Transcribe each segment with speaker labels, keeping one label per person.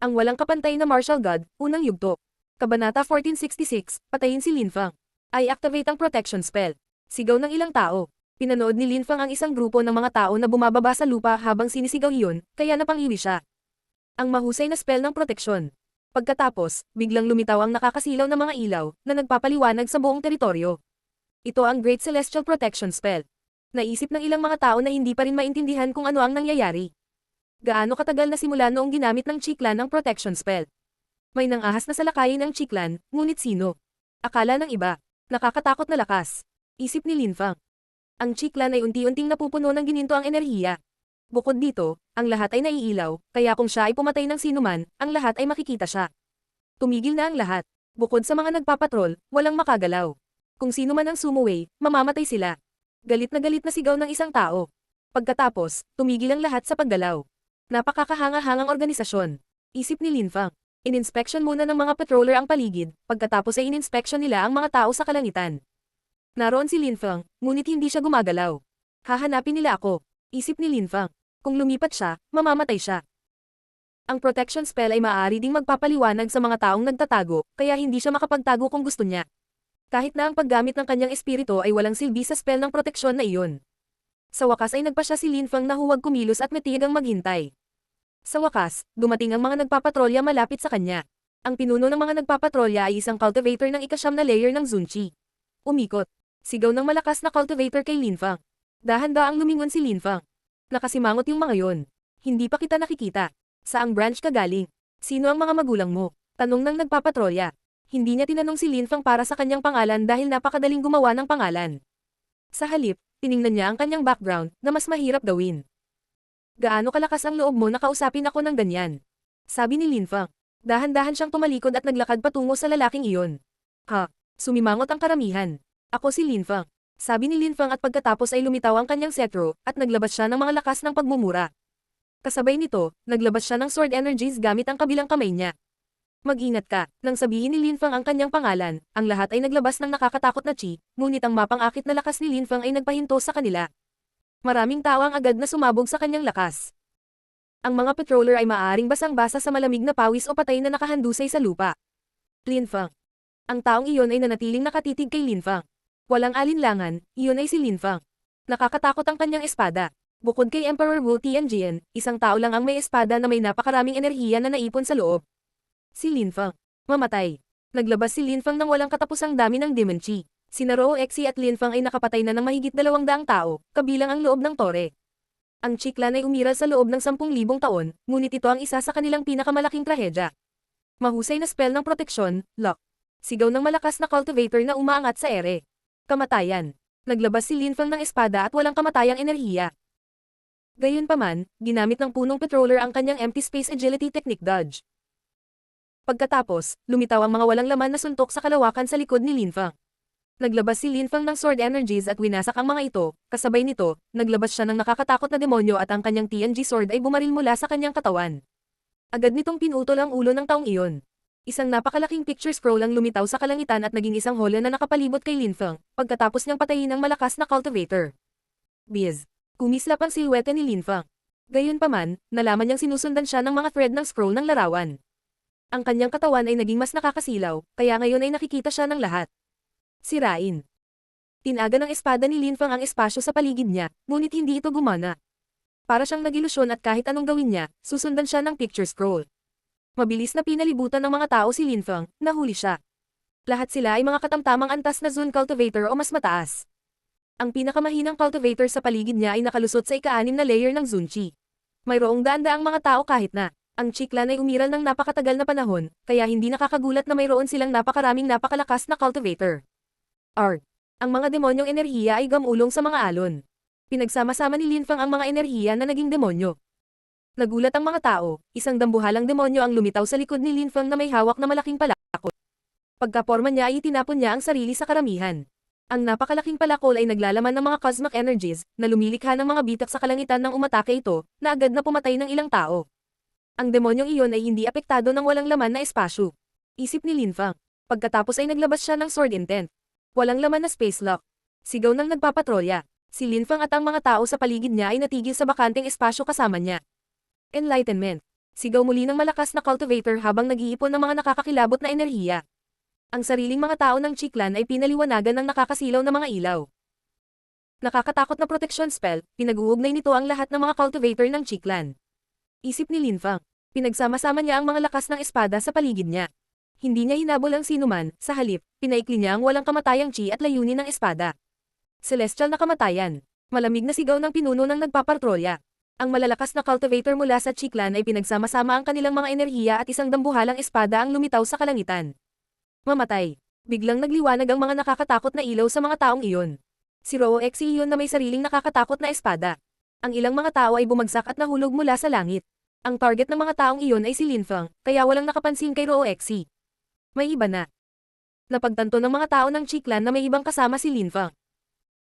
Speaker 1: Ang walang kapantay na martial god, unang yugto. Kabanata 1466, patayin si Linfang. I activate ang protection spell. Sigaw ng ilang tao. Pinanood ni Linfang ang isang grupo ng mga tao na bumababa sa lupa habang sinisigaw iyon, kaya napangiwi siya. Ang mahusay na spell ng proteksyon. Pagkatapos, biglang lumitaw ang nakakasilaw na mga ilaw na nagpapaliwanag sa buong teritoryo. Ito ang Great Celestial Protection Spell. Naisip ng ilang mga tao na hindi pa rin maintindihan kung ano ang nangyayari. Gaano katagal na simula noong ginamit ng Chiklan ang protection spell? May nangahas na salakayin ang Chiklan, ngunit sino? Akala ng iba. Nakakatakot na lakas. Isip ni Linfang. Ang Chiklan ay unti-unting napupuno ng gininto ang enerhiya. Bukod dito, ang lahat ay naiilaw, kaya kung siya ay pumatay ng sinuman, ang lahat ay makikita siya. Tumigil na ang lahat. Bukod sa mga nagpapatrol, walang makagalaw. Kung sino man ang sumuway, mamamatay sila. Galit na sigaw ng isang tao. Pagkatapos, tumigil ang lahat sa paggalaw. Napakakahanga-hangang organisasyon. Isip ni Linfang. Ininspeksyon muna ng mga patroller ang paligid, pagkatapos ay ininspeksyon nila ang mga tao sa kalangitan. Naroon si Linfang, ngunit hindi siya gumagalaw. Hahanapin nila ako. Isip ni Linfang. Kung lumipat siya, mamamatay siya. Ang protection spell ay maaari ding magpapaliwanag sa mga taong nagtatago, kaya hindi siya makapagtago kung gusto niya. Kahit na ang paggamit ng kanyang espiritu ay walang silbi sa spell ng proteksyon na iyon. Sa wakas ay nagpa siya si Linfang na huwag kumilos at matigang maghintay. Sa wakas, dumating ang mga nagpapatrolya malapit sa kanya. Ang pinuno ng mga nagpapatrolya ay isang cultivator ng ika-9 na layer ng Zunchi. Umikot. Sigaw ng malakas na cultivator kay Linfang. Dahan-daang lumingon si Linfang. Nakasimangot yung mga yon. Hindi pa kita nakikita. Saang branch ka galing? Sino ang mga magulang mo? Tanong ng nagpapatrolya. Hindi niya tinanong si Linfang para sa kanyang pangalan dahil napakadaling gumawa ng pangalan. Sa halip, tiningnan niya ang kanyang background na mas mahirap gawin. Gaano kalakas ang loob mo na kausapin ako ng ganyan? Sabi ni Linfang. Dahan-dahan siyang tumalikod at naglakad patungo sa lalaking iyon. Ha? Sumimangot ang karamihan. Ako si Linfang. Sabi ni Linfang at pagkatapos ay lumitaw ang kanyang cetro at naglabas siya ng mga lakas ng pagmumura. Kasabay nito, naglabas siya ng sword energies gamit ang kabilang kamay niya. Mag-ingat ka, nang sabihin ni Linfang ang kanyang pangalan, ang lahat ay naglabas ng nakakatakot na chi, ngunit ang mapang-akit na lakas ni Linfang ay nagpahinto sa kanila. Maraming tao ang agad na sumabog sa kanyang lakas. Ang mga patroller ay maaaring basang-basa sa malamig na pawis o patay na nakahandusay sa lupa. Linfang. Ang taong iyon ay nanatiling nakatitig kay Linfang. Walang alinlangan, iyon ay si Linfang. Nakakatakot ang kanyang espada. Bukod kay Emperor Wu Tianjian, isang tao lang ang may espada na may napakaraming enerhiya na naipon sa loob. Si Linfang. Mamatay. Naglabas si Linfang ng walang katapusang dami ng Demon Chi. Sina Rou Exi at Linfang ay nakapatay na ng mahigit 200 tao, kabilang ang loob ng tore. Ang Chiklan ay umiral sa loob ng 10,000 taon, ngunit ito ang isa sa kanilang pinakamalaking trahedya. Mahusay na spell ng proteksyon, lock. Sigaw ng malakas na cultivator na umaangat sa ere. Kamatayan. Naglabas si Linfang ng espada at walang kamatayang enerhiya. Gayunpaman, ginamit ng punong patroller ang kanyang empty space agility technique dodge. Pagkatapos, lumitaw ang mga walang laman na suntok sa kalawakan sa likod ni Linfang. Naglabas si Linfang ng sword energies at winasak ang mga ito, kasabay nito, naglabas siya ng nakakatakot na demonyo at ang kanyang TNG sword ay bumaril mula sa kanyang katawan. Agad nitong pinutol ang ulo ng taong iyon. Isang napakalaking picture scroll ang lumitaw sa kalangitan at naging isang hola na nakapalibot kay Linfang, pagkatapos niyang patayin ng malakas na cultivator. Biz. Kumislap ang silhwete ni Linfang. Gayunpaman, nalaman niyang sinusundan siya ng mga thread ng scroll ng larawan. Ang kanyang katawan ay naging mas nakakasilaw, kaya ngayon ay nakikita siya ng lahat. Sirain. Tinaga ng espada ni Linfang ang espasyo sa paligid niya, ngunit hindi ito gumana. Para siyang nagilusyon at kahit anong gawin niya, susundan siya ng picture scroll. Mabilis na pinalibutan ng mga tao si Linfang, nahuli siya. Lahat sila ay mga katamtamang antas na Zun cultivator o mas mataas. Ang pinakamahinang cultivator sa paligid niya ay nakalusot sa ika-6 na layer ng Zunchi. Mayroong daan-daang mga tao kahit na ang Chiklan ay umiral ng napakatagal na panahon, kaya hindi nakakagulat na mayroon silang napakaraming napakalakas na cultivator. Art. Ang mga demonyong enerhiya ay gamulong sa mga alon. Pinagsama-sama ni Linfang ang mga enerhiya na naging demonyo. Nagulat ang mga tao, isang dambuhalang demonyo ang lumitaw sa likod ni Linfang na may hawak na malaking palakol. Pagkaporma niya ay itinapon niya ang sarili sa karamihan. Ang napakalaking palakol ay naglalaman ng mga cosmic energies, na lumilikha ng mga bitak sa kalangitan nang umatake ito, na agad na pumatay ng ilang tao. Ang demonyong iyon ay hindi apektado ng walang laman na espasyo. Isip ni Linfang. Pagkatapos ay naglabas siya ng sword intent. Walang laman na space lock. Sigaw ng nagpapatrolya. Si Linfang at ang mga tao sa paligid niya ay natigil sa bakanteng espasyo kasama niya. Enlightenment. Sigaw muli ng malakas na cultivator habang nag-iipon ng mga nakakakilabot na enerhiya. Ang sariling mga tao ng Chiclan ay pinaliwanagan ng nakakasilaw na mga ilaw. Nakakatakot na protection spell, pinag-uugnay nito ang lahat ng mga cultivator ng Chiclan. Isip ni Linfang. Pinagsama-sama niya ang mga lakas ng espada sa paligid niya. Hindi niya hinabol ang sinuman, sa halip, pinaikli niya ang walang kamatayang chi at layunin ng espada. Celestial na kamatayan. Malamig na sigaw ng pinuno ng nagpapatrolya. Ang malalakas na cultivator mula sa Chiclan ay pinagsama-sama ang kanilang mga enerhiya at isang dambuhalang espada ang lumitaw sa kalangitan. Mamatay. Biglang nagliwanag ang mga nakakatakot na ilaw sa mga taong iyon. Si Roo Exi iyon na may sariling nakakatakot na espada. Ang ilang mga tao ay bumagsak at nahulog mula sa langit. Ang target ng mga taong iyon ay si Linfang, kaya walang nakapansin kay Roo Exi. May iba na. Napagtanto ng mga tao ng Chiclan na may ibang kasama si Linfang.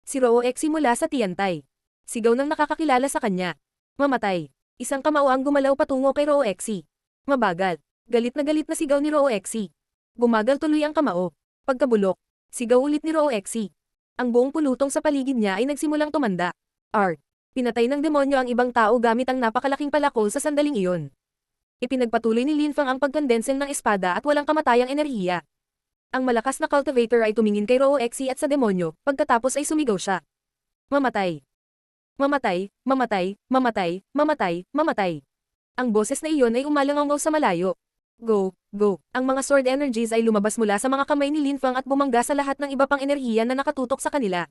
Speaker 1: Si Roo Exi mula sa Tiantay. Sigaw ng nakakakilala sa kanya. Mamatay. Isang kamao ang gumalaw patungo kay Roo Exi. Mabagal. Galit na sigaw ni Roo Exi. Bumagal tuloy ang kamao. Pagkabulok. Sigaw ulit ni Roo Exi. Ang buong pulutong sa paligid niya ay nagsimulang tumanda. Pinatay ng demonyo ang ibang tao gamit ang napakalaking palakol sa sandaling iyon. Ipinagpatuloy ni Linfang ang pagkondenseng ng espada at walang kamatayang enerhiya. Ang malakas na cultivator ay tumingin kay Roo Exi at sa demonyo, pagkatapos ay sumigaw siya. Mamatay. Mamatay, mamatay, mamatay, mamatay, mamatay. Ang boses na iyon ay umalangaw sa malayo. Go, go. Ang mga sword energies ay lumabas mula sa mga kamay ni Linfang at bumangga sa lahat ng iba pang enerhiya na nakatutok sa kanila.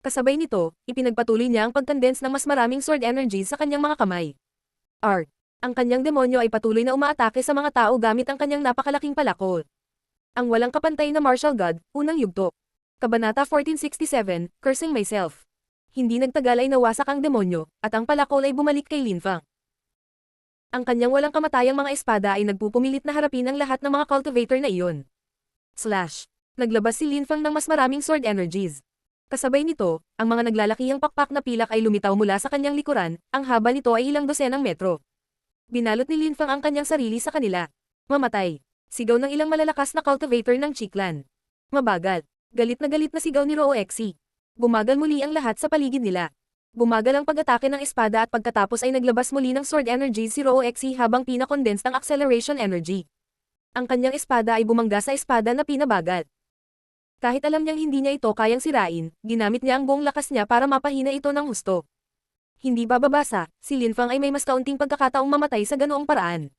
Speaker 1: Kasabay nito, ipinagpatuloy niya ang pagkondense ng mas maraming sword energies sa kanyang mga kamay. Ang kanyang demonyo ay patuloy na umaatake sa mga tao gamit ang kanyang napakalaking palakol. Ang walang kapantay na martial god, unang yugto. Kabanata 1467, Cursing Myself. Hindi nagtagal ay nawasak ang demonyo, at ang palakol ay bumalik kay Linfang. Ang kanyang walang kamatayang mga espada ay nagpupumilit na harapin ang lahat ng mga cultivator na iyon. Naglabas si Linfang ng mas maraming sword energies. Kasabay nito, ang mga naglalakihang pakpak na pilak ay lumitaw mula sa kanyang likuran, ang haba nito ay ilang dosenang metro. Binalot ni Linfang ang kanyang sarili sa kanila. Mamatay. Sigaw ng ilang malalakas na cultivator ng Chiclan. Mabagal. Galit na sigaw ni Roo Exi. Bumagal muli ang lahat sa paligid nila. Bumagal ang pag-atake ng espada at pagkatapos ay naglabas muli ng sword energy si Roo Exi habang pinakondensed ang acceleration energy. Ang kanyang espada ay bumangga sa espada na pinabagal. Kahit alam niyang hindi niya ito kayang sirain, ginamit niya ang buong lakas niya para mapahina ito ng husto. Hindi bababasa, si Linfang ay may mas kaunting pagkakataong mamatay sa ganoong paraan.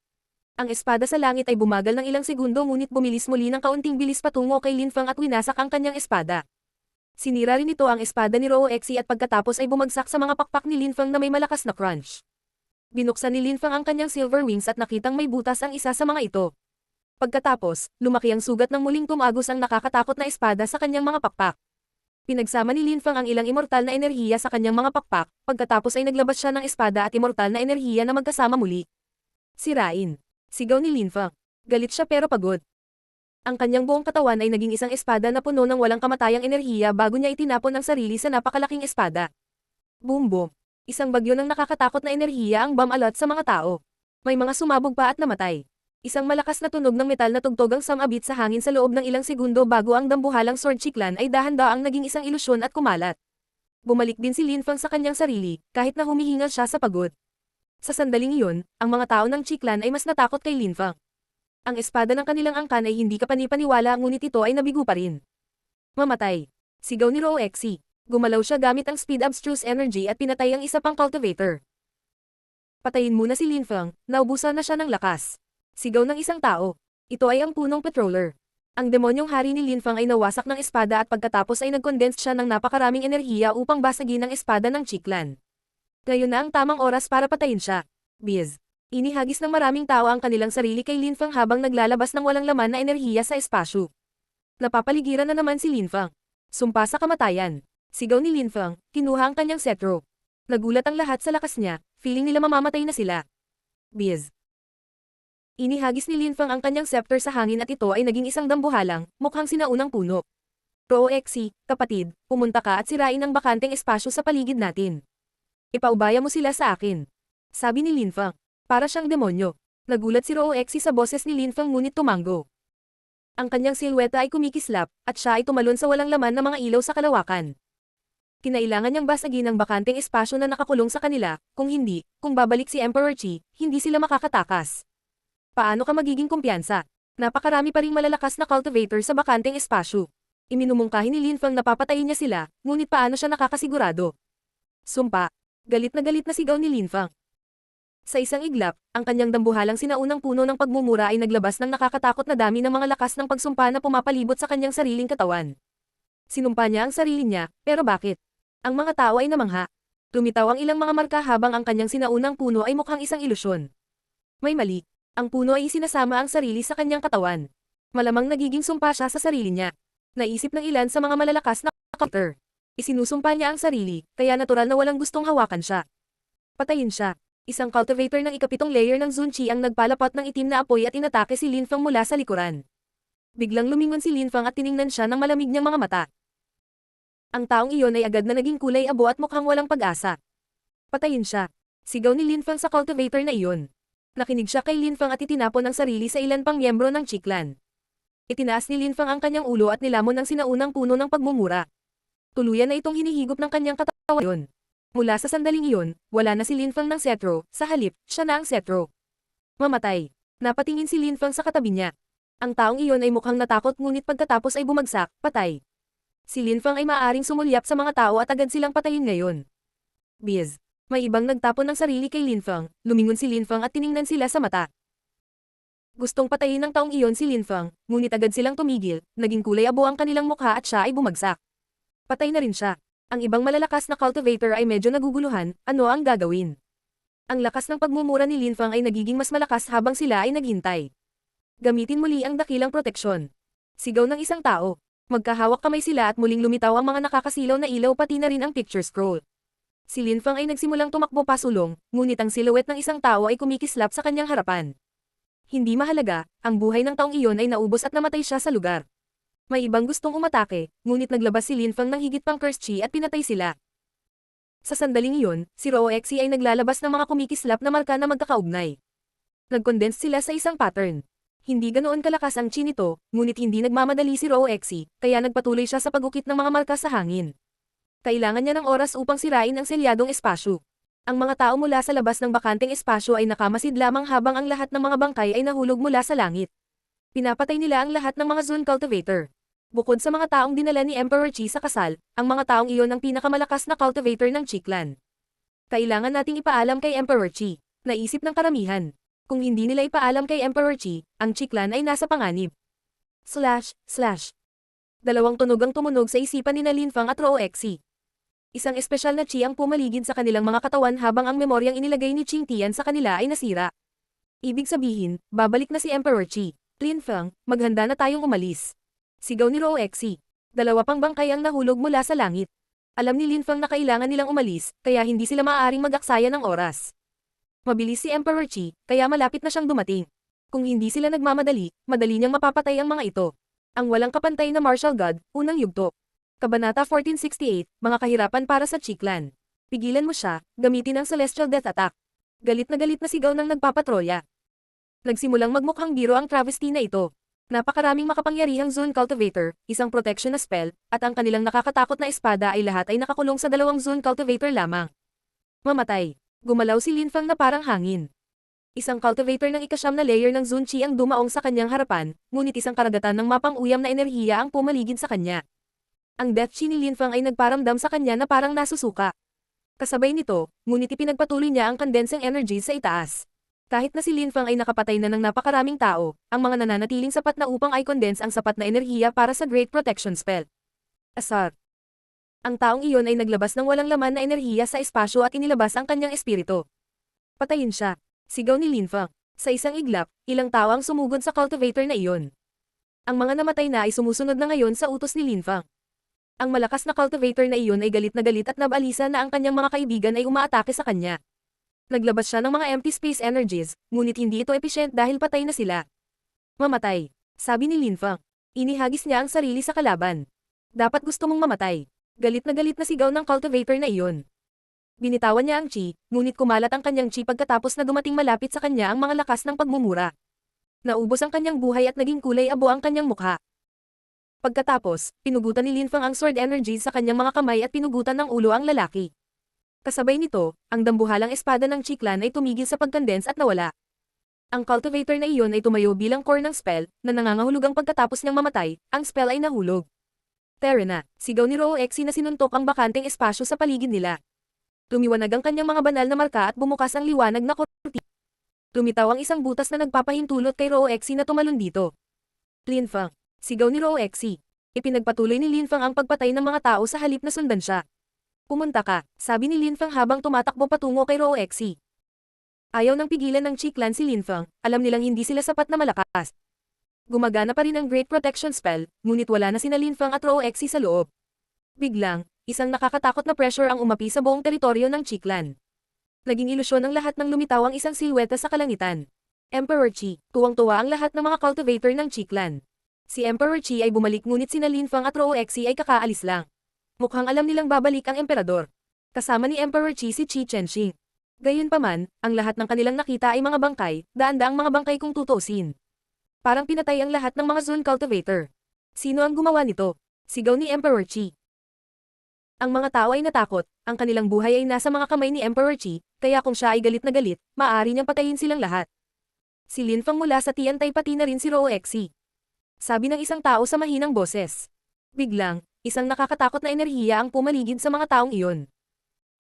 Speaker 1: Ang espada sa langit ay bumagal ng ilang segundo ngunit bumilis muli ng kaunting bilis patungo kay Linfang at winasak ang kanyang espada. Sinira rin ito ang espada ni Roo Exi at pagkatapos ay bumagsak sa mga pakpak ni Linfang na may malakas na crunch. Binuksan ni Linfang ang kanyang silver wings at nakitang may butas ang isa sa mga ito. Pagkatapos, lumaki ang sugat ng muling tumagos ang nakakatakot na espada sa kanyang mga pakpak. Pinagsama ni Linfang ang ilang immortal na enerhiya sa kanyang mga pakpak, pagkatapos ay naglabas siya ng espada at immortal na enerhiya na magkasama muli. Sirain. Sigaw ni Linfang. Galit siya pero pagod. Ang kanyang buong katawan ay naging isang espada na puno ng walang kamatayang enerhiya bago niya itinapon ang sarili sa napakalaking espada. Boom boom. Isang bagyo ng nakakatakot na enerhiya ang alot sa mga tao. May mga sumabog pa at namatay. Isang malakas na tunog ng metal na tugtog ang sumabit sa hangin sa loob ng ilang segundo bago ang dambuhalang sword Chiclan ay dahan-daang naging isang ilusyon at kumalat. Bumalik din si Linfang sa kanyang sarili, kahit na humihingal siya sa pagod. Sa sandaling iyon, ang mga tao ng Chiclan ay mas natakot kay Linfang. Ang espada ng kanilang angkan ay hindi kapanipaniwala ngunit ito ay nabigo pa rin. Mamatay. Sigaw ni Roo Exi. Gumalaw siya gamit ang speed abstruse energy at pinatay ang isa pang cultivator. Patayin muna si Linfang, naubusan na siya ng lakas. Sigaw ng isang tao. Ito ay ang punong patroller. Ang demonyong hari ni Linfang ay nawasak ng espada at pagkatapos ay nag-condense siya ng napakaraming enerhiya upang basagin ang espada ng Chiclan. Ngayon na ang tamang oras para patayin siya. Biz. Inihagis ng maraming tao ang kanilang sarili kay Linfang habang naglalabas ng walang laman na enerhiya sa espasyo. Napapaligiran na naman si Linfang. Sumpa sa kamatayan. Sigaw ni Linfang, kinuha ang kanyang cetro. Nagulat ang lahat sa lakas niya, feeling nila mamamatay na sila. Biz. Inihagis ni Linfang ang kanyang scepter sa hangin at ito ay naging isang dambuhalang, mukhang sinaunang puno. Roo Exi, kapatid, pumunta ka at sirain ang bakanteng espasyo sa paligid natin. Ipaubaya mo sila sa akin. Sabi ni Linfang. Para siyang demonyo. Nagulat si Roo Exi sa boses ni Linfang ngunit tumango. Ang kanyang silweta ay kumikislap, at siya ay tumalon sa walang laman na mga ilaw sa kalawakan. Kinailangan niyang basagin ang bakanteng espasyo na nakakulong sa kanila, kung hindi, kung babalik si Emperor Qi, hindi sila makakatakas. Paano ka magiging kumpiyansa? Napakarami pa ring malalakas na cultivator sa bakanteng espasyo. Iminumungkahi ni Lin Fang na papatayin niya sila, ngunit paano siya nakakasigurado? Sumpa. Galit na sigaw ni Lin Fang. Sa isang iglap, ang kanyang dambuhalang sinaunang puno ng pagmumura ay naglabas ng nakakatakot na dami ng mga lakas ng pagsumpa na pumapalibot sa kanyang sariling katawan. Sinumpa niya ang sarili niya, pero bakit? Ang mga tao ay namangha. Lumitaw ang ilang mga marka habang ang kanyang sinaunang puno ay mukhang isang ilusyon. May mali. Ang puno ay isinasama ang sarili sa kanyang katawan. Malamang nagiging sumpa siya sa sarili niya. Naisip ng ilan sa mga malalakas na counter. Isinusumpa niya ang sarili, kaya natural na walang gustong hawakan siya. Patayin siya. Isang cultivator ng ikapitong layer ng Zunqi ang nagpalapot ng itim na apoy at inatake si Lin Fang mula sa likuran. Biglang lumingon si Lin Fang at tiningnan siya ng malamig niyang mga mata. Ang taong iyon ay agad na naging kulay abo at mukhang walang pag-asa. Patayin siya. Sigaw ni Lin Fang sa cultivator na iyon. Nakinig siya kay Lin Fang at itinapon ang sarili sa ilan pang miyembro ng Qi Clan. Itinaas ni Lin Fang ang kanyang ulo at nilamon ang sinaunang puno ng pagmumura. Tuluyan na itong hinihigop ng kanyang katawan iyon. Mula sa sandaling iyon, wala na si Lin Fang ng setro, sa halip, siya na ang setro. Mamatay. Napatingin si Lin Fang sa katabi niya. Ang taong iyon ay mukhang natakot ngunit pagkatapos ay bumagsak, patay. Si Lin Fang ay maaaring sumulyap sa mga tao at agad silang patayin ngayon. Biz. May ibang nagtapon ng sarili kay Lin Fang, lumingon si Lin Fang at tiningnan sila sa mata. Gustong patayin ng taong iyon si Lin Fang, ngunit agad silang tumigil, naging kulay abo ang kanilang mukha at siya ay bumagsak. Patay na rin siya. Ang ibang malalakas na cultivator ay medyo naguguluhan, ano ang gagawin? Ang lakas ng pagmumura ni Lin Fang ay nagiging mas malakas habang sila ay naghintay. Gamitin muli ang dakilang proteksyon. Sigaw ng isang tao. Magkahawak kamay sila at muling lumitaw ang mga nakakasilaw na ilaw pati na rin ang picture scroll. Si Lin Fang ay nagsimulang tumakbo pasulong, ngunit ang silhouette ng isang tao ay kumikislap sa kanyang harapan. Hindi mahalaga, ang buhay ng taong iyon ay naubos at namatay siya sa lugar. May ibang gustong umatake, ngunit naglabas si Lin Fang ng higit pang curse chi at pinatay sila. Sa sandaling iyon, si Roexi ay naglalabas ng mga kumikislap na marka na magkakaugnay. Nag-condense sila sa isang pattern. Hindi ganoon kalakas ang chi nito, ngunit hindi nagmamadali si Roexi, kaya nagpatuloy siya sa pag-ukit ng mga marka sa hangin. Kailangan niya ng oras upang sirain ang selyadong espasyo. Ang mga tao mula sa labas ng bakanteng espasyo ay nakamasid lamang habang ang lahat ng mga bangkay ay nahulog mula sa langit. Pinapatay nila ang lahat ng mga Zun cultivator. Bukod sa mga taong dinala ni Emperor Qi sa kasal, ang mga taong iyon ang pinakamalakas na cultivator ng Qi Clan. Kailangan nating ipaalam kay Emperor Qi. Naisip ng karamihan. Kung hindi nila ipaalam kay Emperor Qi, ang Qi Clan ay nasa panganib. Dalawang tunog ang tumunog sa isipan ni Lin Fang at Roexi. Isang espesyal na Qi ang pumaligid sa kanilang mga katawan habang ang memoryang inilagay ni Qing Tian sa kanila ay nasira. Ibig sabihin, babalik na si Emperor Qi. Lin Fang, maghanda na tayong umalis. Sigaw ni Roexi. Dalawa pang bangkay ang nahulog mula sa langit. Alam ni Lin Fang na kailangan nilang umalis, kaya hindi sila maaaring mag-aksaya ng oras. Mabilis si Emperor Qi, kaya malapit na siyang dumating. Kung hindi sila nagmamadali, madali niyang mapapatay ang mga ito. Ang walang kapantay na martial god, unang yugto. Kabanata 1468, mga kahirapan para sa Qi Clan. Pigilan mo siya, gamitin ang Celestial Death Attack. Galit na sigaw ng nagpapatrolya. Nagsimulang magmukhang biro ang travesty na ito. Napakaraming makapangyarihang Zun Cultivator, isang protection na spell, at ang kanilang nakakatakot na espada ay lahat ay nakakulong sa dalawang Zun Cultivator lamang. Mamatay. Gumalaw si Lin Fang na parang hangin. Isang cultivator ng ikasyam na layer ng Zun Qi ang dumaong sa kanyang harapan, ngunit isang karagatan ng mapang-uyam na enerhiya ang pumaligid sa kanya. Ang Death Qi ni Lin Fang ay nagparamdam sa kanya na parang nasusuka. Kasabay nito, ngunit ipinagpatuloy niya ang condensing energy sa itaas. Kahit na si Lin Fang ay nakapatay na ng napakaraming tao, ang mga nananatiling sapat na upang i-condense ang sapat na enerhiya para sa Great Protection Spell. Asar. Ang taong iyon ay naglabas ng walang laman na enerhiya sa espasyo at inilabas ang kanyang espiritu. Patayin siya. Sigaw ni Lin Fang. Sa isang iglap, ilang tao ang sumugod sa cultivator na iyon. Ang mga namatay na ay sumusunod na ngayon sa utos ni Lin Fang. Ang malakas na cultivator na iyon ay galit at nabalisa na ang kanyang mga kaibigan ay umaatake sa kanya. Naglabas siya ng mga empty space energies, ngunit hindi ito efficient dahil patay na sila. Mamatay. Sabi ni Lin Fang. Inihagis niya ang sarili sa kalaban. Dapat gusto mong mamatay. Galit na sigaw ng cultivator na iyon. Binitawan niya ang Qi, ngunit kumalat ang kanyang Qi pagkatapos na dumating malapit sa kanya ang mga lakas ng pagmumura. Naubos ang kanyang buhay at naging kulay abo ang kanyang mukha. Pagkatapos, pinugutan ni Linfang ang sword energy sa kanyang mga kamay at pinugutan ng ulo ang lalaki. Kasabay nito, ang dambuhalang espada ng Chiklan ay tumigil sa pagkondense at nawala. Ang cultivator na iyon ay tumayo bilang core ng spell, na nangangahulugang pagkatapos niyang mamatay, ang spell ay nahulog. Terena, sigaw ni Rooexi na sinuntok ang bakanteng espasyo sa paligid nila. Lumiwanag ang kanyang mga banal na marka at bumukas ang liwanag na kortina. Lumitaw ang isang butas na nagpapahintulot kay Rooexi na tumalon dito. Linfang, sigaw ni Rooexi. Ipinagpatuloy ni Linfang ang pagpatay ng mga tao sa halip na sundan siya. Pumunta ka, sabi ni Linfang habang tumatakbo patungo kay Rooexi. Ayaw nang pigilan ng Chiklan si Linfang, alam nilang hindi sila sapat na malakas. Gumagana pa rin ang Great Protection Spell, ngunit wala na sina Linfang at Rooexi sa loob. Biglang, isang nakakatakot na pressure ang umapi sa buong teritoryo ng Chiklan. Naging ilusyon ng lahat ng lumitaw ang isang silweta sa kalangitan. Emperor Qi, tuwang-tuwa ang lahat ng mga cultivator ng Chiklan. Si Emperor Qi ay bumalik ngunit sina Linfang at Rooexi ay kakaalis lang. Mukhang alam nilang babalik ang emperador. Kasama ni Emperor Qi si Qi Chenxing. Gayunpaman, ang lahat ng kanilang nakita ay mga bangkay, daan-daang mga bangkay kung tutuusin. Parang pinatay ang lahat ng mga Zone cultivator. Sino ang gumawa nito? Sigaw ni Emperor Qi. Ang mga tao ay natakot, ang kanilang buhay ay nasa mga kamay ni Emperor Qi, kaya kung siya ay galit na galit, maaari niyang patayin silang lahat. Si Linfang mula sa Tiantay pati na rin si Rooexi. Sabi ng isang tao sa mahinang boses. Biglang, isang nakakatakot na enerhiya ang pumaligid sa mga taong iyon.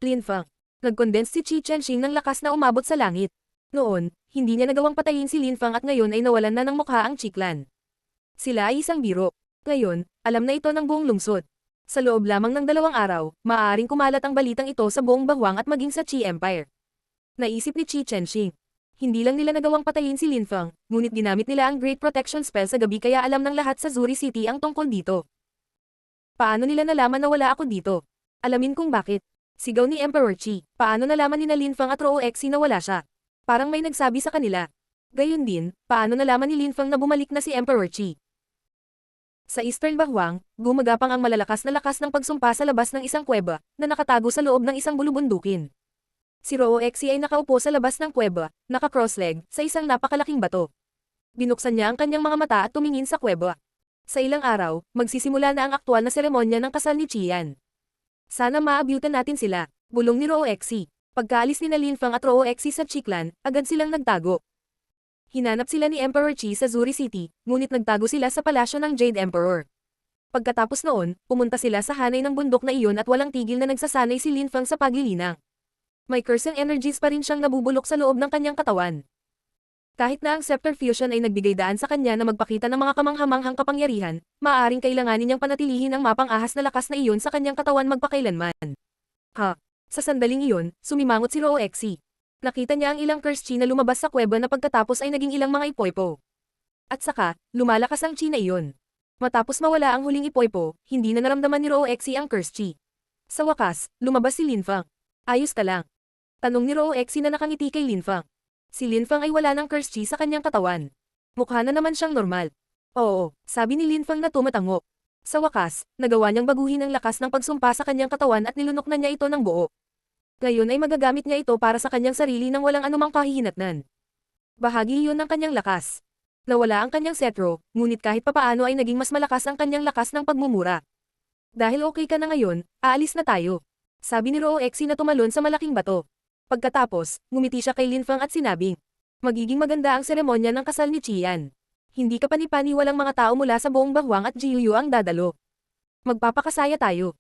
Speaker 1: Linfang. Nag-condense si Qi Chenxing ng lakas na umabot sa langit. Noon, hindi niya nagawang patayin si Linfang at ngayon ay nawalan na ng mukha ang Chiklan. Sila ay isang biro. Ngayon, alam na ito ng buong lungsod. Sa loob lamang ng 2 araw, maaaring kumalat ang balitang ito sa buong Bahwang at maging sa Qi Empire. Naisip ni Qi Chenxing. Hindi lang nila nagawang patayin si Linfang, ngunit ginamit nila ang Great Protection Spell sa gabi kaya alam ng lahat sa Zuri City ang tungkol dito. Paano nila nalaman na wala ako dito? Alamin kung bakit. Sigaw ni Emperor Qi. Paano nalaman ni Linfang at Rooexi na wala siya? Parang may nagsabi sa kanila. Gayun din, paano nalaman ni Linfang na bumalik na si Emperor Qi? Sa Eastern Bahwang, gumagapang ang malalakas na lakas ng pagsumpa sa labas ng isang kuweba, na nakatago sa loob ng isang bulubundukin. Si Rooexi ay nakaupo sa labas ng kuweba, naka-cross-leg, sa isang napakalaking bato. Binuksan niya ang kanyang mga mata at tumingin sa kuweba. Sa ilang araw, magsisimula na ang aktwal na seremonya ng kasal ni Qian. Sana maabyutan natin sila, bulong ni Rooexi. Pagkaalis ni Linfang at Rooexi sa Chiklan, agad silang nagtago. Hinanap sila ni Emperor Qi sa Zuri City, ngunit nagtago sila sa palasyo ng Jade Emperor. Pagkatapos noon, pumunta sila sa hanay ng bundok na iyon at walang tigil na nagsasanay si Linfang sa paglilinang. May cursing energies pa rin siyang nabubulok sa loob ng kanyang katawan. Kahit na ang Scepter Fusion ay nagbigay daan sa kanya na magpakita ng mga kamanghamanghang kapangyarihan, maaaring kailanganin niyang panatilihin ang mapang-ahas na lakas na iyon sa kanyang katawan magpakailanman. Sa sandaling iyon, sumimangot si Rooexi. Nakita niya ang ilang curse chi na lumabas sa kuweba na pagkatapos ay naging ilang mga ipoypo. At saka, lumalakas ang chi na iyon. Matapos mawala ang huling ipoypo, hindi na naramdaman ni Rooexi ang curse chi. Sa wakas, lumabas si Linfang. Ayos ka lang? Tanong ni Rooexi na nakangiti kay Linfang. Si Linfang ay wala ng curse chi sa kanyang katawan. Mukha na naman siyang normal. Oo, sabi ni Linfang na tumatango. Sa wakas, nagawa niyang baguhin ang lakas ng pagsumpa sa kanyang katawan at nilunok na niya ito ng buo. Ngayon ay magagamit niya ito para sa kanyang sarili nang walang anumang kahihinatnan. Bahagi iyon ng kanyang lakas. Nawala ang kanyang setro, ngunit kahit papaano ay naging mas malakas ang kanyang lakas ng pagmumura. Dahil okay ka na ngayon, aalis na tayo. Sabi ni Rooexi na tumalon sa malaking bato. Pagkatapos, ngumiti siya kay Linfang at sinabing, magiging maganda ang seremonya ng kasal ni Qian. Hindi ka panipaniwalang mga tao mula sa buong Bahwang at Jiuyu ang dadalo. Magpapakasaya tayo.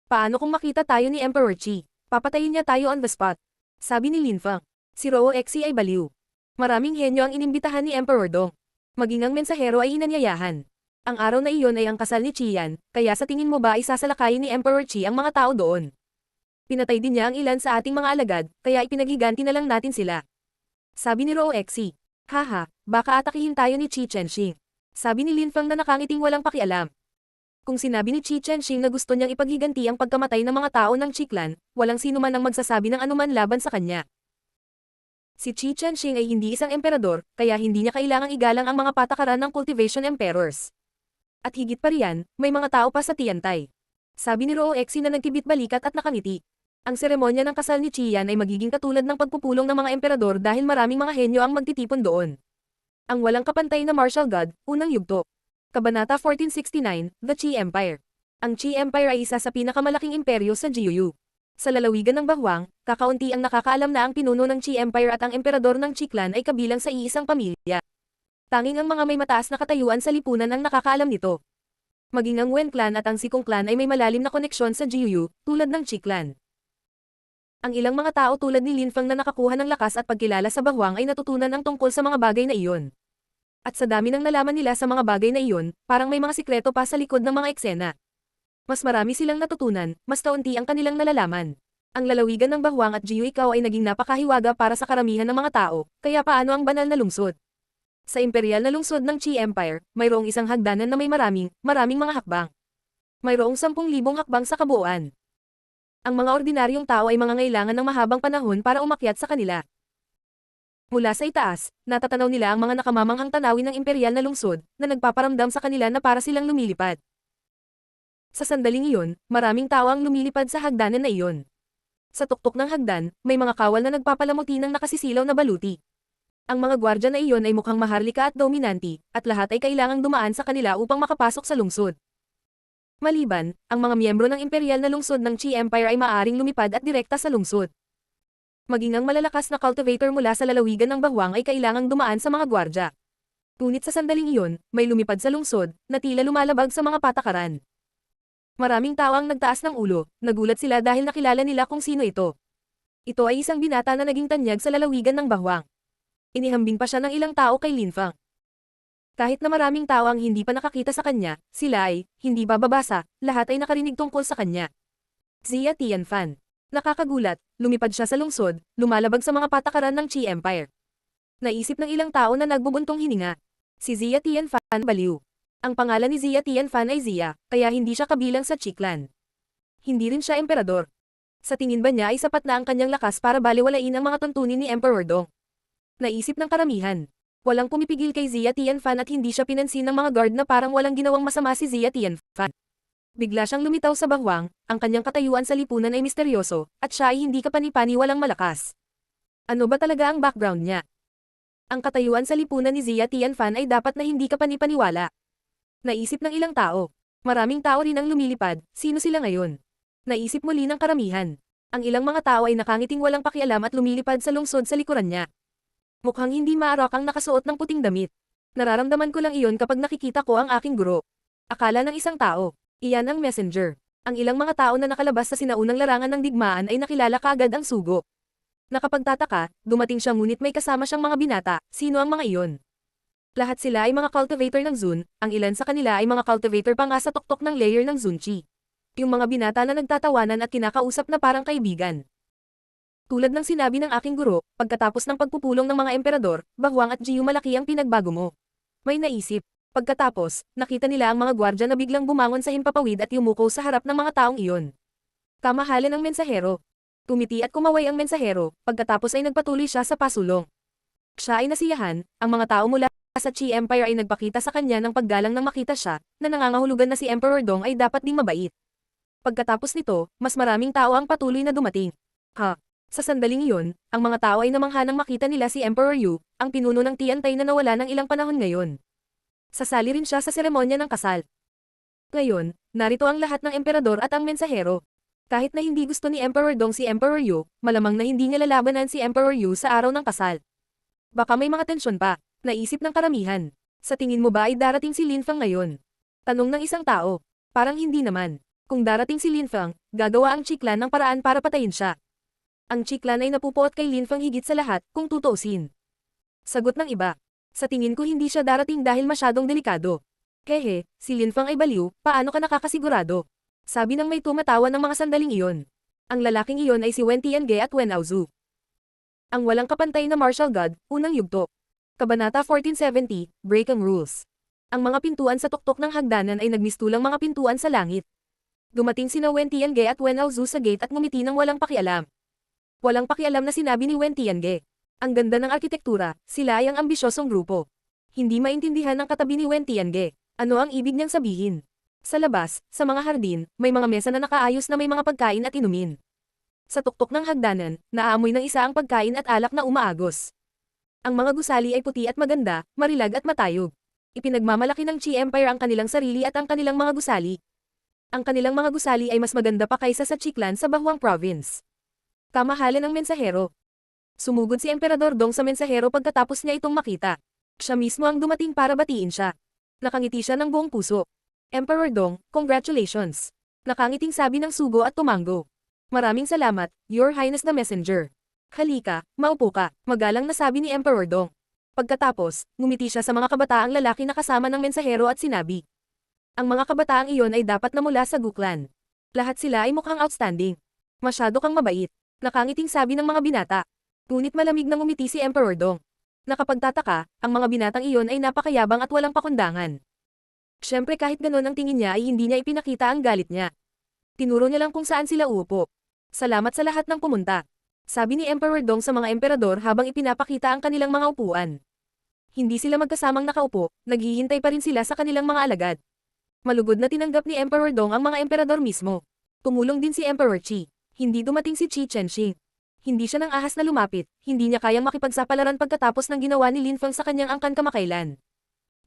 Speaker 1: Paano kung makita tayo ni Emperor Qi? Papatayin niya tayo on the spot. Sabi ni Linfang. Si Rooexi ay baliw. Maraming henyo ang inimbitahan ni Emperor Dong. Maging ang mensahero ay inanyayahan. Ang araw na iyon ay ang kasal ni Qian, kaya sa tingin mo ba isasalakayin ni Emperor Qi ang mga tao doon? Pinatay din niya ang ilan sa ating mga alagad, kaya ipinaghiganti na lang natin sila. Sabi ni Rooexi. Haha, baka atakihin tayo ni Qi Chenxing. Sabi ni Linfang na nakangiting walang pakialam. Kung sinabi ni Qi Chenxing na gusto niyang ipaghiganti ang pagkamatay ng mga tao ng Chiklan, walang sino man ang magsasabi ng anuman laban sa kanya. Si Qi Chenxing ay hindi isang emperador, kaya hindi niya kailangang igalang ang mga patakaran ng cultivation emperors. At higit pa riyan, may mga tao pa sa Tiantay. Sabi ni Rooexi na nagkibit balikat at nakangiti. Ang seremonya ng kasal ni Qian ay magiging katulad ng pagpupulong ng mga emperador dahil maraming mga henyo ang magtitipon doon. Ang walang kapantay na martial god, unang yugto. Kabanata 1469, The Qi Empire. Ang Qi Empire ay isa sa pinakamalaking imperyo sa Jiuyu. Sa lalawigan ng Bahwang, kakaunti ang nakakaalam na ang pinuno ng Qi Empire at ang emperador ng Qi Clan ay kabilang sa iisang pamilya. Tanging ang mga may mataas na katayuan sa lipunan ang nakakaalam nito. Maging ang Wen Clan at ang Sikong Clan ay may malalim na koneksyon sa Jiuyu, tulad ng Qi Clan. Ang ilang mga tao tulad ni Lin Feng na nakakuha ng lakas at pagkilala sa Bahwang ay natutunan ang tungkol sa mga bagay na iyon. At sa dami ng nalaman nila sa mga bagay na iyon, parang may mga sikreto pa sa likod ng mga eksena. Mas marami silang natutunan, mas kaunti ang kanilang nalalaman. Ang lalawigan ng Bahwang at Jiuyu ay naging napakahiwaga para sa karamihan ng mga tao, kaya paano ang banal na lungsod? Sa imperial na lungsod ng Qi Empire, mayroong isang hagdanan na may maraming mga hakbang. Mayroong 10,000 hakbang sa kabuuan. Ang mga ordinaryong tao ay mangangailangan ng mahabang panahon para umakyat sa kanila. Mula sa itaas, natatanaw nila ang mga nakamamanghang tanawin ng imperial na lungsod, na nagpaparamdam sa kanila na para silang lumilipad. Sa sandaling iyon, maraming tao ang lumilipad sa hagdanan na iyon. Sa tuktok ng hagdan, may mga kawal na nagpapalamuti ng nakasisilaw na baluti. Ang mga gwardya na iyon ay mukhang maharlika at dominanti, at lahat ay kailangang dumaan sa kanila upang makapasok sa lungsod. Maliban, ang mga miyembro ng imperial na lungsod ng Qi Empire ay maaaring lumipad at direkta sa lungsod. Maging ang malalakas na cultivator mula sa lalawigan ng Bahwang ay kailangang dumaan sa mga gwardya. Ngunit sa sandaling iyon, may lumipad sa lungsod, na tila lumalabag sa mga patakaran. Maraming tao ang nagtaas ng ulo, nagulat sila dahil nakilala nila kung sino ito. Ito ay isang binata na naging tanyag sa lalawigan ng Bahwang. Inihambing pa siya ng ilang tao kay Lin Feng. Kahit na maraming tao ang hindi pa nakakita sa kanya, sila ay hindi bababasa, lahat ay nakarinig tungkol sa kanya. Xia Tianfan. Nakakagulat, lumipad siya sa lungsod, lumalabag sa mga patakaran ng Qi Empire. Naisip ng ilang tao na nagbubuntong hininga. Si Xia Tianfan baliw. Ang pangalan ni Xia Tianfan ay Xia, kaya hindi siya kabilang sa Qi Clan. Hindi rin siya emperador. Sa tingin ba niya ay sapat na ang kanyang lakas para baliwalain ang mga tuntunin ni Emperor Dong? Naisip ng karamihan. Walang pumipigil kay Xia Tianfan at hindi siya pinansin ng mga guard na parang walang ginawang masama si Xia Tianfan. Bigla siyang lumitaw sa Bahwang, ang kanyang katayuan sa lipunan ay misteryoso, at siya ay hindi kapani-paniwalang malakas. Ano ba talaga ang background niya? Ang katayuan sa lipunan ni Xia Tianfan ay dapat na hindi kapani-paniwala. Naisip ng ilang tao. Maraming tao rin ang lumilipad, sino sila ngayon? Naisip muli ng karamihan. Ang ilang mga tao ay nakangiting walang pakialam at lumilipad sa lungsod sa likuran niya. Mukhang hindi maarak ang nakasuot ng puting damit. Nararamdaman ko lang iyon kapag nakikita ko ang aking guro. Akala ng isang tao. Iyan ang messenger. Ang ilang mga tao na nakalabas sa sinaunang larangan ng digmaan ay nakilala kaagad ang sugo. Nakapagtataka, dumating siya ngunit may kasama siyang mga binata, sino ang mga iyon? Lahat sila ay mga cultivator ng Zun, ang ilan sa kanila ay mga cultivator pa nga sa tuktok ng layer ng Zunchi. Yung mga binata na nagtatawanan at kinakausap na parang kaibigan. Tulad ng sinabi ng aking guro, pagkatapos ng pagpupulong ng mga emperador, Bahwang at Jiuyu malaki ang pinagbago mo. May naisip. Pagkatapos, nakita nila ang mga gwardya na biglang bumangon sa himpapawid at yumuko sa harap ng mga taong iyon. Kamahalan ng mensahero. Tumiti at kumaway ang mensahero, pagkatapos ay nagpatuloy siya sa pasulong. Siya ay nasiyahan, ang mga tao mula sa Qi Empire ay nagpakita sa kanya ng paggalang nang makita siya, na nangangahulugan na si Emperor Dong ay dapat ding mabait. Pagkatapos nito, mas maraming tao ang patuloy na dumating. Sa sandaling iyon, ang mga tao ay namangha nang makita nila si Emperor Yu, ang pinuno ng Tiantay na nawala ng ilang panahon ngayon. Sasali rin siya sa seremonya ng kasal. Ngayon, narito ang lahat ng emperador at ang mensahero. Kahit na hindi gusto ni Emperor Dong si Emperor Yu, malamang na hindi niya lalabanan si Emperor Yu sa araw ng kasal. Baka may mga tensyon pa, naisip ng karamihan. Sa tingin mo ba ay darating si Lin Feng ngayon? Tanong ng isang tao. Parang hindi naman. Kung darating si Lin Feng, gagawa ang Qi Clan ng paraan para patayin siya. Ang Qi Clan ay napupuot kay Lin Feng higit sa lahat, kung tutuusin. Sagot ng iba. Sa tingin ko hindi siya darating dahil masyadong delikado. Kehe, si Lin Feng ay baliw, paano ka nakakasigurado? Sabi ng may tumatawa ng mga sandaling iyon. Ang lalaking iyon ay si Wen Tiange at Wen Aozu. Ang walang kapantay na martial god, unang yugto. Kabanata 1470, Breaking Rules. Ang mga pintuan sa tuktok ng hagdanan ay nagmistulang mga pintuan sa langit. Dumating sina Wen Tiange at Wen Aozu sa gate at ngumiti ng walang pakialam. Walang pakialam na sinabi ni Wen Tiange. Ang ganda ng arkitektura, sila ay ang ambisyosong grupo. Hindi maintindihan ng katabi ni Wen Tiange. Ano ang ibig niyang sabihin? Sa labas, sa mga hardin, may mga mesa na nakaayos na may mga pagkain at inumin. Sa tuktok ng hagdanan, naamoy ng isa ang pagkain at alak na umaagos. Ang mga gusali ay puti at maganda, marilag at matayog. Ipinagmamalaki ng Qi Empire ang kanilang sarili at ang kanilang mga gusali. Ang kanilang mga gusali ay mas maganda pa kaysa sa Qi clan sa Bahuang Province. Kamahalan ng mensahero. Sumugod si Emperador Dong sa mensahero pagkatapos niya itong makita. Siya mismo ang dumating para batiin siya. Nakangiti siya ng buong puso. Emperor Dong, congratulations. Nakangiting sabi ng sugo at tumango. Maraming salamat, Your Highness the Messenger. Halika, maupo ka, magalang na sabi ni Emperor Dong. Pagkatapos, ngumiti siya sa mga kabataang lalaki na kasama ng mensahero at sinabi. Ang mga kabataang iyon ay dapat na mula sa Gu clan. Lahat sila ay mukhang outstanding. Masyado kang mabait. Nakangiting sabi ng mga binata. Ngunit malamig na ngumiti si Emperor Dong. Nakapagtataka, ang mga binatang iyon ay napakayabang at walang pakundangan. Siyempre kahit ganon ang tingin niya ay hindi niya ipinakita ang galit niya. Tinuro niya lang kung saan sila uupo. Salamat sa lahat ng pumunta. Sabi ni Emperor Dong sa mga emperador habang ipinapakita ang kanilang mga upuan. Hindi sila magkasamang nakaupo, naghihintay pa rin sila sa kanilang mga alagad. Malugod na tinanggap ni Emperor Dong ang mga emperador mismo. Tumulong din si Emperor Qi. Hindi dumating si Qi Chenxing. Hindi siya nang ahas na lumapit, hindi niya kayang makipagsapalaran pagkatapos ng ginawa ni Lin Feng sa kanyang angkan kamakailan.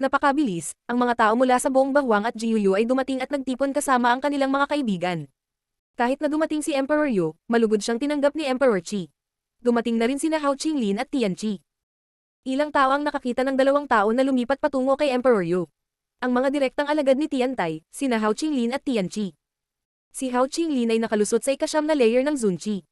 Speaker 1: Napakabilis, ang mga tao mula sa buong Bahuang at Jiuyu ay dumating at nagtipon kasama ang kanilang mga kaibigan. Kahit na dumating si Emperor Yu, malugod siyang tinanggap ni Emperor Qi. Dumating na rin sina Hao Qinglin at Tian Qi. Ilang tao ang nakakita ng dalawang tao na lumipat patungo kay Emperor Yu. Ang mga direktang alagad ni Tian Tai, sina Hao Qinglin at Tian Qi. Si Hao Qinglin ay nakalusot sa ikasyam na layer ng Zunqi.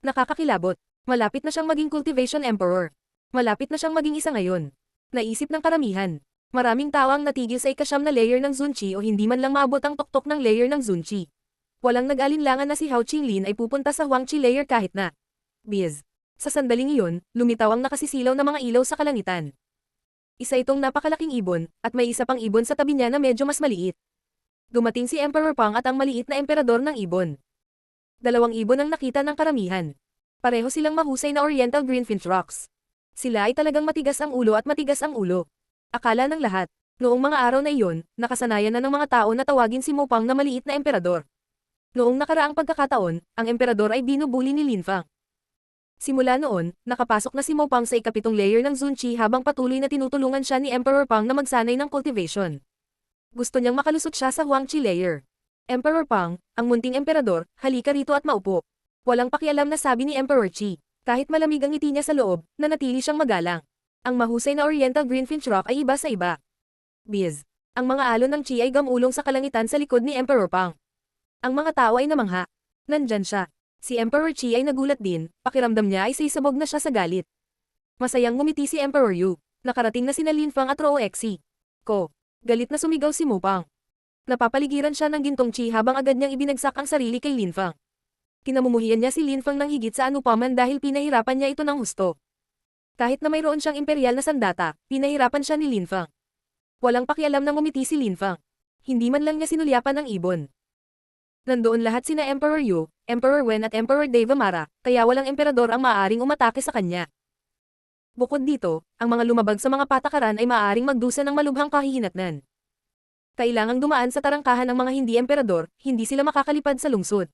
Speaker 1: Nakakakilabot. Malapit na siyang maging Cultivation Emperor. Malapit na siyang maging isa ngayon. Naisip ng karamihan. Maraming tao ang natigil sa ikasyam na layer ng Zunqi o hindi man lang maabot ang tuktok ng layer ng Zunqi. Walang nag-alinlangan na si Hao Qinglin ay pupunta sa Huangqi layer kahit na. Biz. Sa sandaling iyon, lumitaw ang nakasisilaw na mga ilaw sa kalangitan. Isa itong napakalaking ibon, at may isa pang ibon sa tabi niya na medyo mas maliit. Dumating si Emperor Pang at ang maliit na emperador ng ibon. Dalawang ibon ang nakita ng karamihan. Pareho silang mahusay na Oriental Greenfinch Rocks. Sila ay talagang matigas ang ulo at matigas ang ulo. Akala ng lahat, noong mga araw na iyon, nakasanayan na ng mga tao na tawagin si Mo Pang na maliit na emperador. Noong nakaraang pagkakataon, ang emperador ay binubuli ni Lin Fang. Simula noon, nakapasok na si Mo Pang sa ikapitong layer ng Zunqi habang patuloy na tinutulungan siya ni Emperor Pang na magsanay ng cultivation. Gusto niyang makalusot siya sa Huangqi layer. Emperor Pang, ang munting emperador, halika rito at maupo. Walang pakialam na sabi ni Emperor Qi. Kahit malamig ang ngiti niya sa loob, nanatili siyang magalang. Ang mahusay na Oriental Greenfinch Rock ay iba sa iba. Biz. Ang mga alon ng Qi ay gamulong sa kalangitan sa likod ni Emperor Pang. Ang mga tao ay namangha. Nandyan siya. Si Emperor Qi ay nagulat din, pakiramdam niya ay sisabog na siya sa galit. Masayang ngumiti si Emperor Yu. Nakarating na sina Lin Fang at Rou Exi. Ko. Galit na sumigaw si Mo Pang. Napapaligiran siya ng gintong Qi habang agad niyang ibinagsak ang sarili kay Lin Fang. Kinamumuhian niya si Lin Fang ng higit sa anupaman dahil pinahirapan niya ito ng husto. Kahit na mayroon siyang imperial na sandata, pinahirapan siya ni Lin Fang. Walang pakialam na ngumiti si Lin Fang. Hindi man lang niya sinulyapan ng ibon. Nandoon lahat sina Emperor Yu, Emperor Wen at Emperor Devamara, kaya walang emperador ang maaaring umatake sa kanya. Bukod dito, ang mga lumabag sa mga patakaran ay maaaring magdusa ng malubhang kahihinatnan. Kailangang dumaan sa tarangkahan ang mga hindi emperador, hindi sila makakalipad sa lungsod.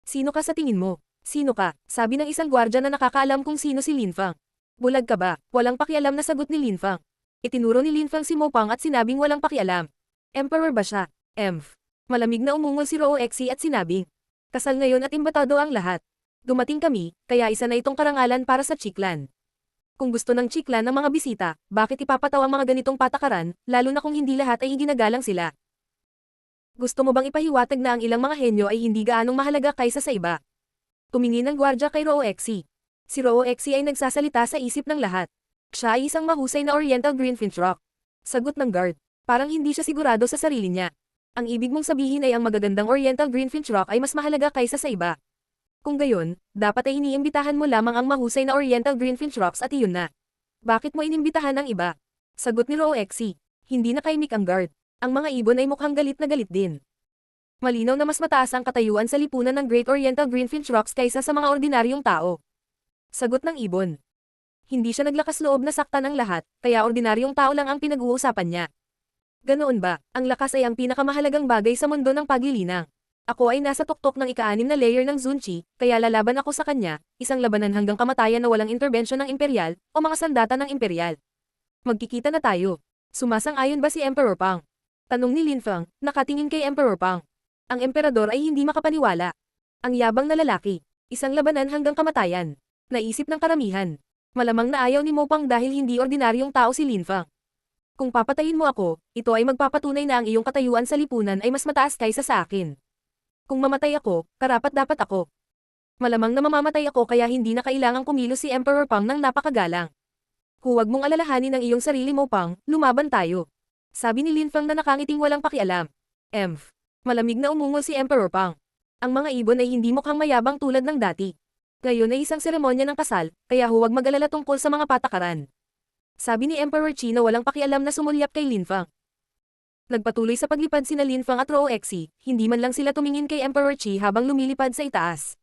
Speaker 1: Sino ka sa tingin mo? Sino ka? Sabi ng isang gwardya na nakakaalam kung sino si Lin Fang. Bulag ka ba? Walang pakialam na sagot ni Lin Fang. Itinuro ni Lin Fang si Mo Pang at sinabing walang pakialam. Emperor ba siya? Emph. Malamig na umungol si Rou Exi at sinabing, kasal ngayon at imbatado ang lahat. Dumating kami, kaya isa na itong karangalan para sa Qi clan. Kung gusto ng Qi clan ng mga bisita, bakit ipapataw ang mga ganitong patakaran, lalo na kung hindi lahat ay ginagalang sila? Gusto mo bang ipahiwatig na ang ilang mga henyo ay hindi gaanong mahalaga kaysa sa iba? Tumingin ang gwardya kay Rou Exi. Si Rou Exi ay nagsasalita sa isip ng lahat. Siya ay isang mahusay na Oriental Greenfinch Rock. Sagot ng guard. Parang hindi siya sigurado sa sarili niya. Ang ibig mong sabihin ay ang magagandang Oriental Greenfinch Rock ay mas mahalaga kaysa sa iba. Kung gayon, dapat ay iniimbitahan mo lamang ang mahusay na Oriental Greenfinch Rocks at iyon na. Bakit mo inimbitahan ang iba? Sagot ni Rou Exi. Hindi nakaimik ang guard. Ang mga ibon ay mukhang galit na galit din. Malinaw na mas mataas ang katayuan sa lipunan ng Great Oriental Greenfinch Rocks kaysa sa mga ordinaryong tao. Sagot ng ibon. Hindi siya naglakas loob na saktan ang lahat, kaya ordinaryong tao lang ang pinag-uusapan niya. Ganoon ba, ang lakas ay ang pinakamahalagang bagay sa mundo ng paglilinang. Ako ay nasa tuktok ng ika-6 na layer ng Zunqi, kaya lalaban ako sa kanya, isang labanan hanggang kamatayan na walang interbensyon ng imperial, o mga sandata ng imperial. Magkikita na tayo. Sumasang-ayon ba si Emperor Pang? Tanong ni Linfang, nakatingin kay Emperor Pang. Ang emperador ay hindi makapaniwala. Ang yabang na lalaki. Isang labanan hanggang kamatayan. Naisip ng karamihan. Malamang na ayaw ni Mo Pang dahil hindi ordinaryong tao si Linfang. Kung papatayin mo ako, ito ay magpapatunay na ang iyong katayuan sa lipunan ay mas mataas kaysa sa akin. Kung mamatay ako, karapat-dapat ako. Malamang na mamamatay ako kaya hindi na kailangang kumilos si Emperor Pang ng napakagalang. Huwag mong alalahanin ang iyong sarili Mo Pang, lumaban tayo. Sabi ni Linfang na nakangiting walang pakialam. Malamig na umungol si Emperor Pang. Ang mga ibon ay hindi mukhang mayabang tulad ng dati. Ngayon ay isang seremonya ng kasal, kaya huwag mag-alala tungkol sa mga patakaran. Sabi ni Emperor Qi na walang pakialam na sumulyap kay Linfang. Nagpatuloy sa paglipad sina Linfang at Rou Exi, hindi man lang sila tumingin kay Emperor Qi habang lumilipad sa itaas.